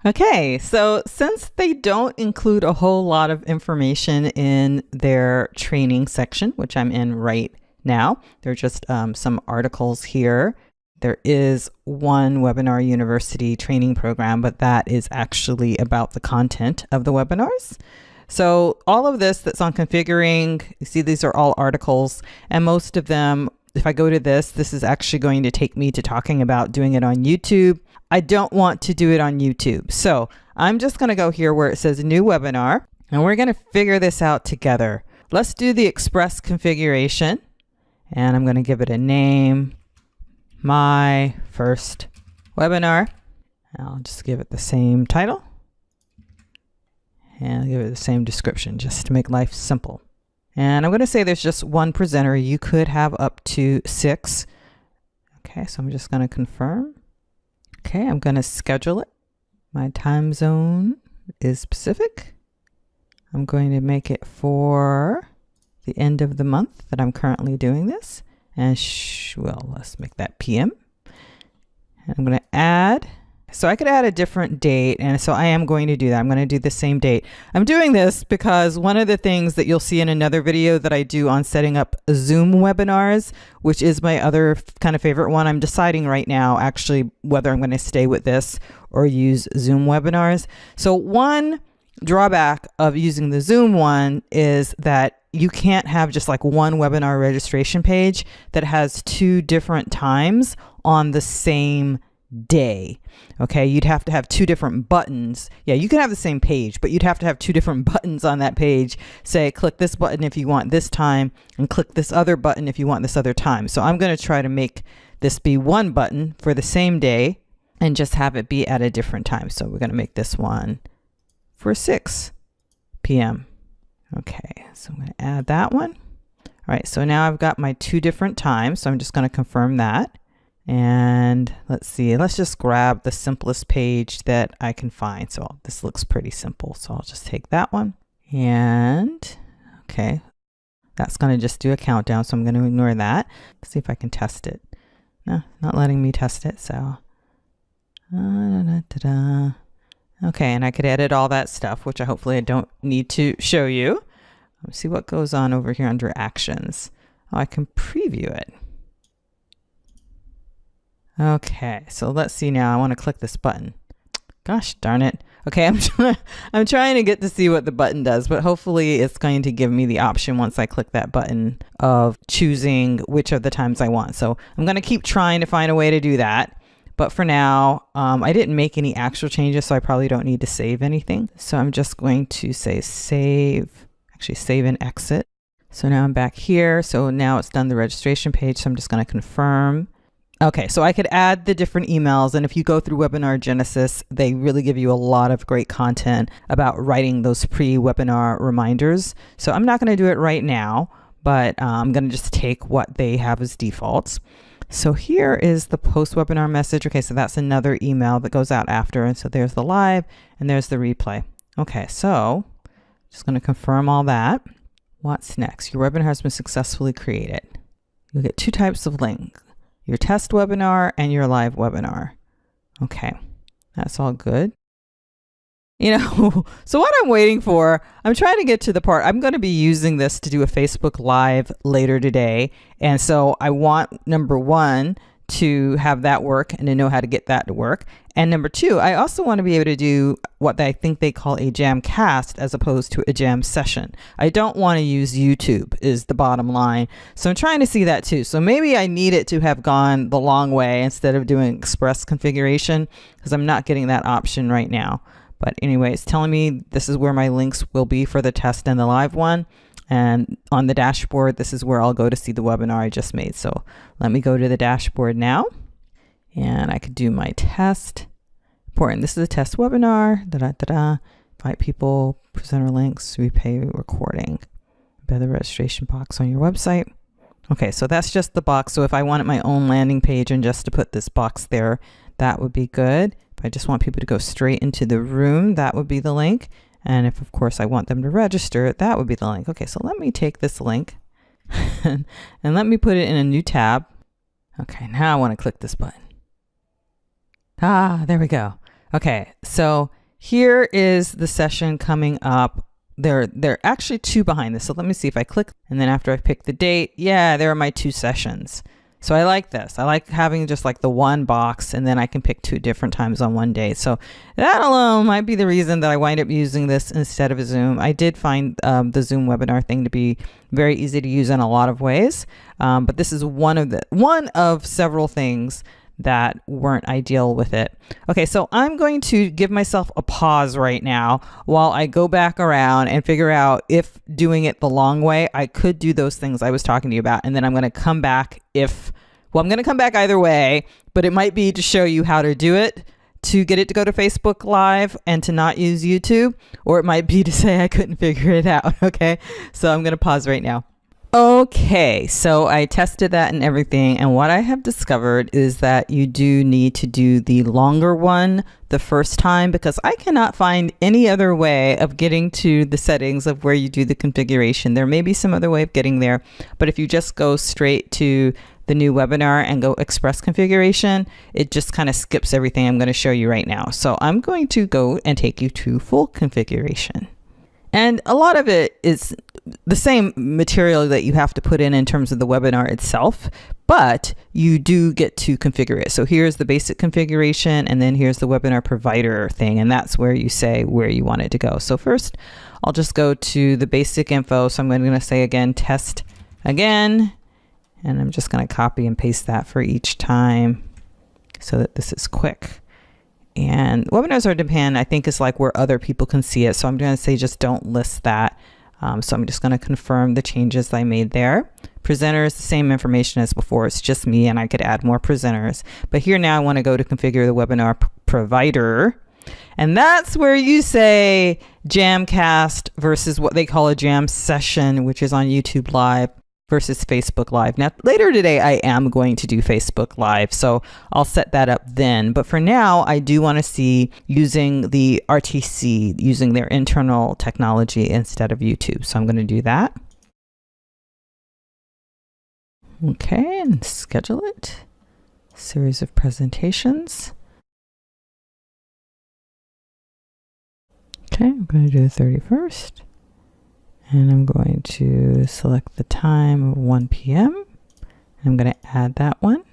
Okay, so since they don't include a whole lot of information in their training section, which I'm in right now, there are just some articles here. There is one Webinar University training program, but that is actually about the content of the webinars. So all of this that's on configuring, you see these are all articles, and most of them, if I go to this is actually going to take me to talking about doing it on YouTube. I don't want to do it on YouTube. So I'm just going to go here where it says new webinar, and we're going to figure this out together. Let's do the express configuration, and I'm going to give it a name, my first webinar. I'll just give it the same title and I'll give it the same description just to make life simple. And I'm going to say there's just one presenter. You could have up to 6. Okay, so I'm just going to confirm. Okay, I'm going to schedule it. My time zone is Pacific. I'm going to make it for the end of the month that I'm currently doing this. And well, let's make that PM. And I'm going to add. So I could add a different date, and so I am going to do that. I'm going to do the same date. I'm doing this because one of the things that you'll see in another video that I do on setting up Zoom webinars, which is my other kind of favorite one. I'm deciding right now actually whether I'm going to stay with this or use Zoom webinars. So one drawback of using the Zoom one is that you can't have just like one webinar registration page that has 2 different times on the same day. Okay, you'd have to have 2 different buttons. Yeah, you can have the same page, but you'd have to have 2 different buttons on that page. Say, click this button if you want this time, and click this other button if you want this other time. So I'm going to try to make this be one button for the same day and just have it be at a different time. So we're going to make this one for 6 p.m. Okay, so I'm going to add that one. All right, so now I've got my 2 different times, so I'm just going to confirm that. And let's see, let's just grab the simplest page that I can find. So this looks pretty simple. So I'll just take that one. And okay, that's going to just do a countdown. So I'm going to ignore that. Let's see if I can test it. No, not letting me test it. So okay, and I could edit all that stuff, which hopefully I don't need to show you. Let's see what goes on over here under actions. Oh, I can preview it. Okay, so let's see now. I want to click this button. Gosh darn it. Okay, I'm trying to get to see what the button does, but hopefully it's going to give me the option once I click that button of choosing which of the times I want. So I'm going to keep trying to find a way to do that. But for now, I didn't make any actual changes, so I probably don't need to save anything. So I'm just going to say save, actually save and exit. So now I'm back here. So now it's done the registration page. So I'm just going to confirm. Okay, so I could add the different emails, and if you go through Webinar Genesis, they really give you a lot of great content about writing those pre-webinar reminders. So I'm not going to do it right now, but I'm going to just take what they have as defaults. So here is the post-webinar message. Okay, so that's another email that goes out after, and so there's the live, and there's the replay. Okay, so just going to confirm all that. What's next? Your webinar has been successfully created. You'll get 2 types of links. Your test webinar and your live webinar. Okay, that's all good. You know, so what I'm waiting for, I'm trying to get to the part, I'm going to be using this to do a Facebook Live later today. And so I want, number 1, to have that work and to know how to get that to work. And number 2, I also want to be able to do what I think they call a jam cast as opposed to a jam session. I don't want to use YouTube is the bottom line. So I'm trying to see that too. So maybe I need it to have gone the long way instead of doing express configuration because I'm not getting that option right now. But anyway, it's telling me this is where my links will be for the test and the live one. And on the dashboard, this is where I'll go to see the webinar I just made. So let me go to the dashboard now, and I could do my test. Important, this is a test webinar. Invite people, presenter links, replay recording. By the registration box on your website. Okay, so that's just the box. So if I wanted my own landing page and just to put this box there, that would be good. If I just want people to go straight into the room, that would be the link. And if, of course, I want them to register, that would be the link. Okay, so let me take this link and let me put it in a new tab. Okay, now I want to click this button. Ah, there we go. Okay, so here is the session coming up. There are actually two behind this. So let me see if I click, and then after I pick the date, yeah, there are my two sessions. So I like this. I like having just like the one box, and then I can pick two different times on one day. So that alone might be the reason that I wind up using this instead of a Zoom. I did find the Zoom webinar thing to be very easy to use in a lot of ways. But this is one of several things that weren't ideal with it. Okay, so I'm going to give myself a pause right now while I go back around and figure out if doing it the long way, I could do those things I was talking to you about. And then I'm going to come back I'm going to come back either way, but it might be to show you how to do it, to get it to go to Facebook Live and to not use YouTube, or it might be to say I couldn't figure it out. Okay, so I'm going to pause right now. Okay, so I tested that and everything, and what I have discovered is that you do need to do the longer one the first time, because I cannot find any other way of getting to the settings of where you do the configuration. There may be some other way of getting there, but if you just go straight to the new webinar and go express configuration, it just kind of skips everything I'm going to show you right now. So I'm going to go and take you to full configuration. And a lot of it is the same material that you have to put in terms of the webinar itself, but you do get to configure it. So here's the basic configuration, and then here's the webinar provider thing, and that's where you say where you want it to go. So first, I'll just go to the basic info. So I'm going to say again, test again, and I'm just going to copy and paste that for each time so that this is quick. And webinars on demand, I think, is like where other people can see it. So I'm going to say just don't list that. So I'm just going to confirm the changes I made there. Presenters, the same information as before. It's just me, and I could add more presenters. But here now I want to go to configure the webinar provider. And that's where you say Jamcast versus what they call a jam session, which is on YouTube Live, versus Facebook Live. Now, later today, I am going to do Facebook Live, so I'll set that up then. But for now, I do want to see using the RTC, using their internal technology instead of YouTube. So I'm going to do that. Okay, and schedule it. Series of presentations. Okay, I'm going to do the 31st. And I'm going to select the time of 1 p.m. I'm going to add that one.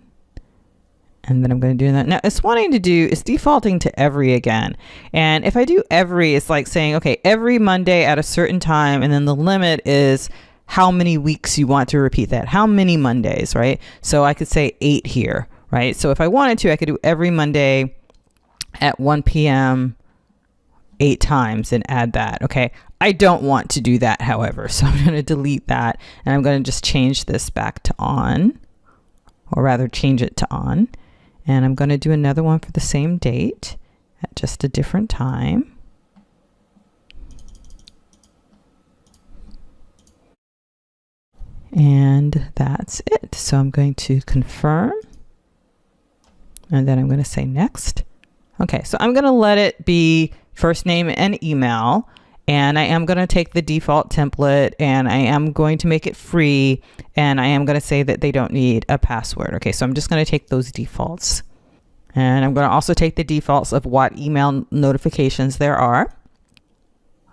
And then I'm going to do that. Now it's defaulting to every again. And if I do every, it's like saying, okay, every Monday at a certain time. And then the limit is how many weeks you want to repeat that. How many Mondays, right? So I could say 8 here, right? So if I wanted to, I could do every Monday at 1 p.m. 8 times and add that. Okay. I don't want to do that, however, so I'm going to delete that, and I'm going to just change this back to on, or rather change it to on. And I'm going to do another one for the same date at just a different time. And that's it. So I'm going to confirm, and then I'm going to say next. Okay, so I'm going to let it be first name and email. And I am going to take the default template, and I am going to make it free, and I am going to say that they don't need a password. Okay, so I'm just going to take those defaults. And I'm going to also take the defaults of what email notifications there are.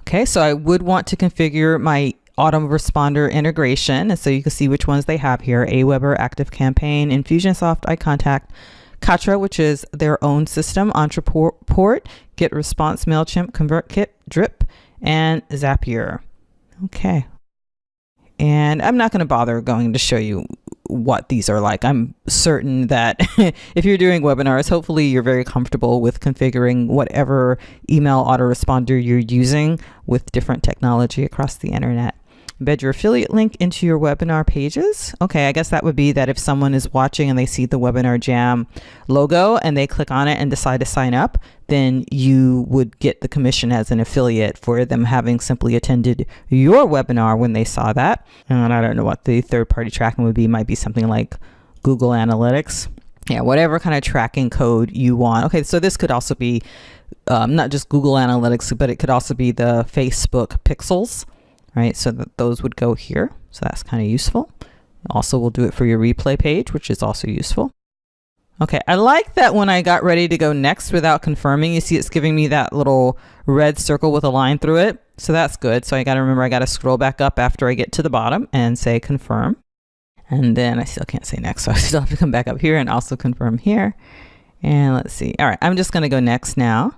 Okay, so I would want to configure my autoresponder integration, and so you can see which ones they have here: Aweber, ActiveCampaign, Infusionsoft, iContact, Katra, which is their own system, Entreport, GetResponse, MailChimp, ConvertKit, Drip, and Zapier. Okay. And I'm not going to bother going to show you what these are like. I'm certain that if you're doing webinars, hopefully you're very comfortable with configuring whatever email autoresponder you're using with different technology across the internet. Embed your affiliate link into your webinar pages. Okay, I guess that would be that if someone is watching and they see the WebinarJam logo and they click on it and decide to sign up, then you would get the commission as an affiliate for them having simply attended your webinar when they saw that. And I don't know what the third-party tracking would be. It might be something like Google Analytics. Yeah, whatever kind of tracking code you want. Okay, so this could also be not just Google Analytics, but it could also be the Facebook pixels. Right, so that those would go here. So that's kind of useful. Also, we'll do it for your replay page, which is also useful. Okay, I like that when I got ready to go next without confirming, you see it's giving me that little red circle with a line through it. So that's good. So I got to remember I got to scroll back up after I get to the bottom and say confirm. And then I still can't say next, so I still have to come back up here and also confirm here. And let's see. All right, I'm just going to go next now.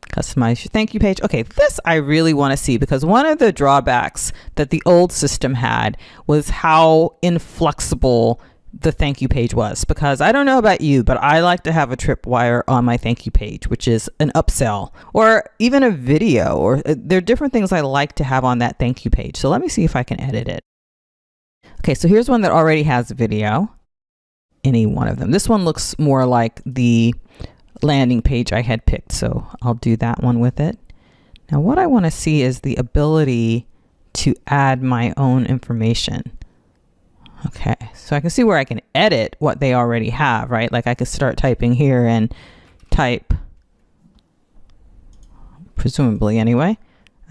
Customize your thank you page. Okay, this I really want to see, because one of the drawbacks that the old system had was how inflexible the thank you page was. Because I don't know about you, but I like to have a tripwire on my thank you page, which is an upsell or even a video, or there are different things I like to have on that thank you page. So let me see if I can edit it. Okay, so here's one that already has a video. Any one of them. This one looks more like the landing page I had picked, so I'll do that one with it. Now what I want to see is the ability to add my own information. Okay, so I can see where I can edit what they already have, right? Like I could start typing here and type, presumably anyway,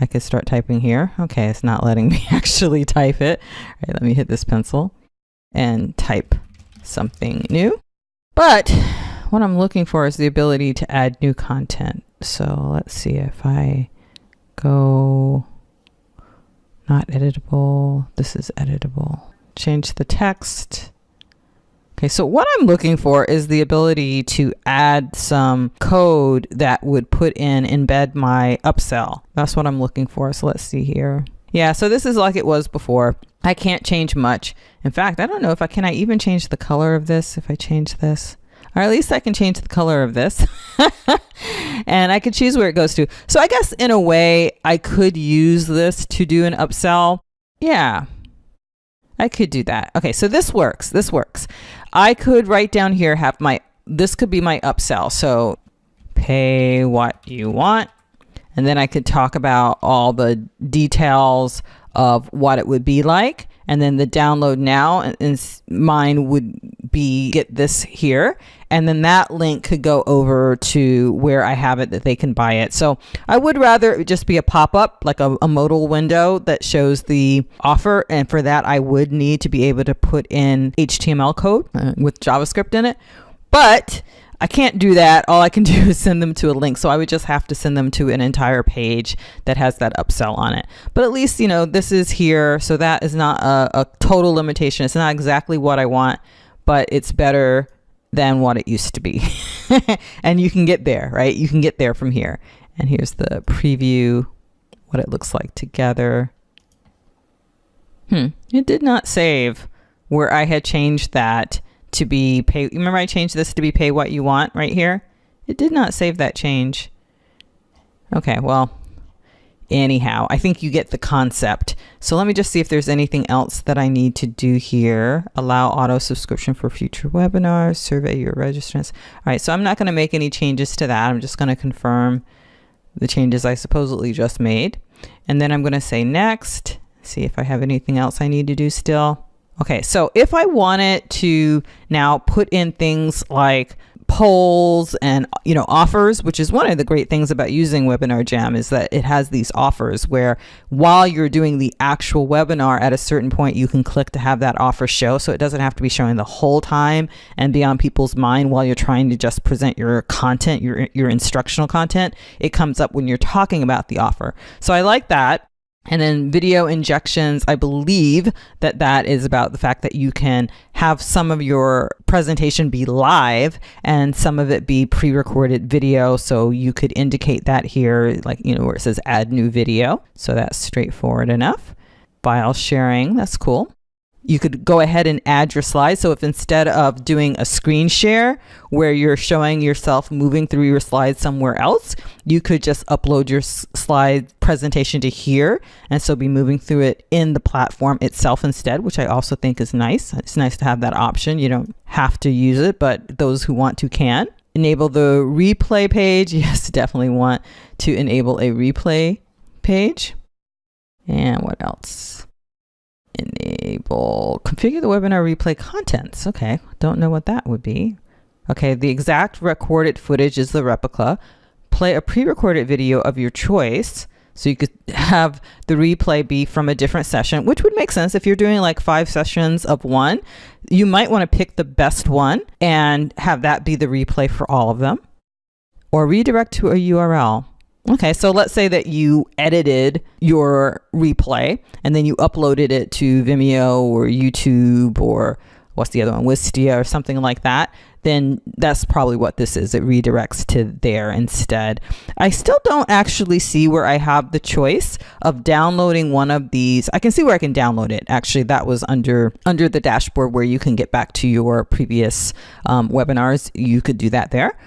I could start typing here. Okay, it's not letting me actually type it. All right, let me hit this pencil and type something new. But what I'm looking for is the ability to add new content. So let's see if I go not editable. This is editable. Change the text. Okay, so what I'm looking for is the ability to add some code that would embed my upsell. That's what I'm looking for. So let's see here. Yeah, so this is like it was before. I can't change much. In fact, I don't know if can I even change the color of this if I change this? Or at least I can change the color of this. And I can choose where it goes to. So I guess in a way I could use this to do an upsell. Yeah, I could do that. Okay, so this works. This works. I could write down here, this could be my upsell. So pay what you want. And then I could talk about all the details of what it would be like. And then the download now, and mine would be get this here. And then that link could go over to where I have it that they can buy it. So I would rather it just be a pop-up, like a modal window that shows the offer. And for that, I would need to be able to put in HTML code with JavaScript in it. But I can't do that. All I can do is send them to a link. So I would just have to send them to an entire page that has that upsell on it. But at least, you know, this is here. So that is not a total limitation. It's not exactly what I want, but it's better than what it used to be. And you can get there, right? You can get there from here. And here's the preview, what it looks like together. It did not save where I had changed that to be pay. Remember I changed this to be pay what you want right here? It did not save that change. Okay, well, anyhow, I think you get the concept. So let me just see if there's anything else that I need to do here. Allow auto subscription for future webinars, survey your registrants. All right, so I'm not going to make any changes to that. I'm just going to confirm the changes I supposedly just made. And then I'm going to say next, see if I have anything else I need to do still. Okay, so if I wanted to now put in things like polls and, you know, offers, which is one of the great things about using WebinarJam is that it has these offers where while you're doing the actual webinar at a certain point, you can click to have that offer show. So it doesn't have to be showing the whole time and be on people's mind while you're trying to just present your content, your instructional content. It comes up when you're talking about the offer. So I like that. And then video injections, I believe that is about the fact that you can have some of your presentation be live and some of it be pre-recorded video. So you could indicate that here, like, you know, where it says add new video. So that's straightforward enough. File sharing, that's cool. You could go ahead and add your slides. So if instead of doing a screen share where you're showing yourself moving through your slides somewhere else, you could just upload your slide presentation to here and so be moving through it in the platform itself instead, which I also think is nice. It's nice to have that option. You don't have to use it, but those who want to can. Enable the replay page. Yes, definitely want to enable a replay page. And what else? Configure the webinar replay contents. Okay, don't know what that would be. Okay, the exact recorded footage is the replica. Play a pre-recorded video of your choice. So you could have the replay be from a different session, which would make sense. If you're doing like 5 sessions of one, you might want to pick the best one and have that be the replay for all of them. Or redirect to a URL. Okay, so let's say that you edited your replay and then you uploaded it to Vimeo or YouTube or what's the other one, Wistia or something like that. Then that's probably what this is. It redirects to there instead. I still don't actually see where I have the choice of downloading one of these. I can see where I can download it. Actually, that was under the dashboard where you can get back to your previous webinars. You could do that there.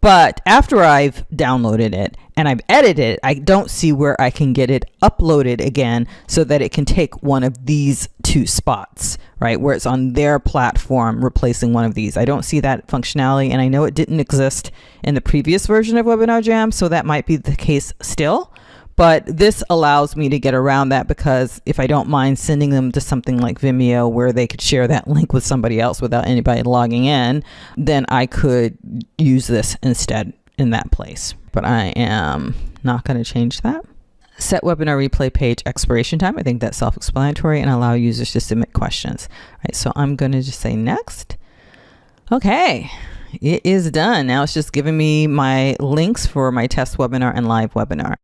But after I've downloaded it and I've edited it, I don't see where I can get it uploaded again so that it can take one of these 2 spots, right? Where it's on their platform replacing one of these. I don't see that functionality, and I know it didn't exist in the previous version of WebinarJam, so that might be the case still. But this allows me to get around that, because if I don't mind sending them to something like Vimeo where they could share that link with somebody else without anybody logging in, then I could use this instead in that place. But I am not going to change that. Set webinar replay page expiration time. I think that's self-explanatory, and allow users to submit questions. All right, so I'm going to just say next. Okay, it is done. Now it's just giving me my links for my test webinar and live webinar.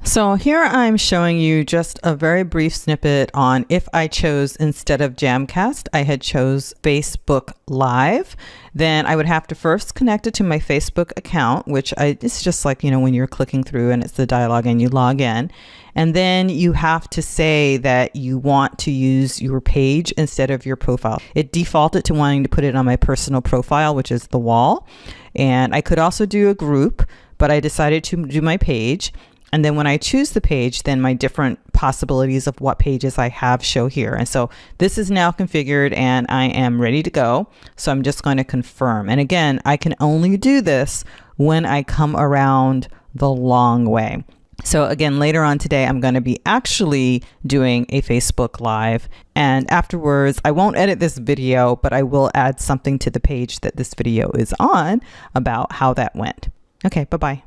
So here I'm showing you just a very brief snippet on if I chose, instead of Jamcast, I had chose Facebook Live, then I would have to first connect it to my Facebook account, which it's just like, you know, when you're clicking through and it's the dialogue and you log in. And then you have to say that you want to use your page instead of your profile. It defaulted to wanting to put it on my personal profile, which is the wall. And I could also do a group, but I decided to do my page. And then when I choose the page, then my different possibilities of what pages I have show here. And so this is now configured and I am ready to go. So I'm just going to confirm. And again, I can only do this when I come around the long way. So again, later on today, I'm going to be actually doing a Facebook Live. And afterwards, I won't edit this video, but I will add something to the page that this video is on about how that went. Okay, bye-bye.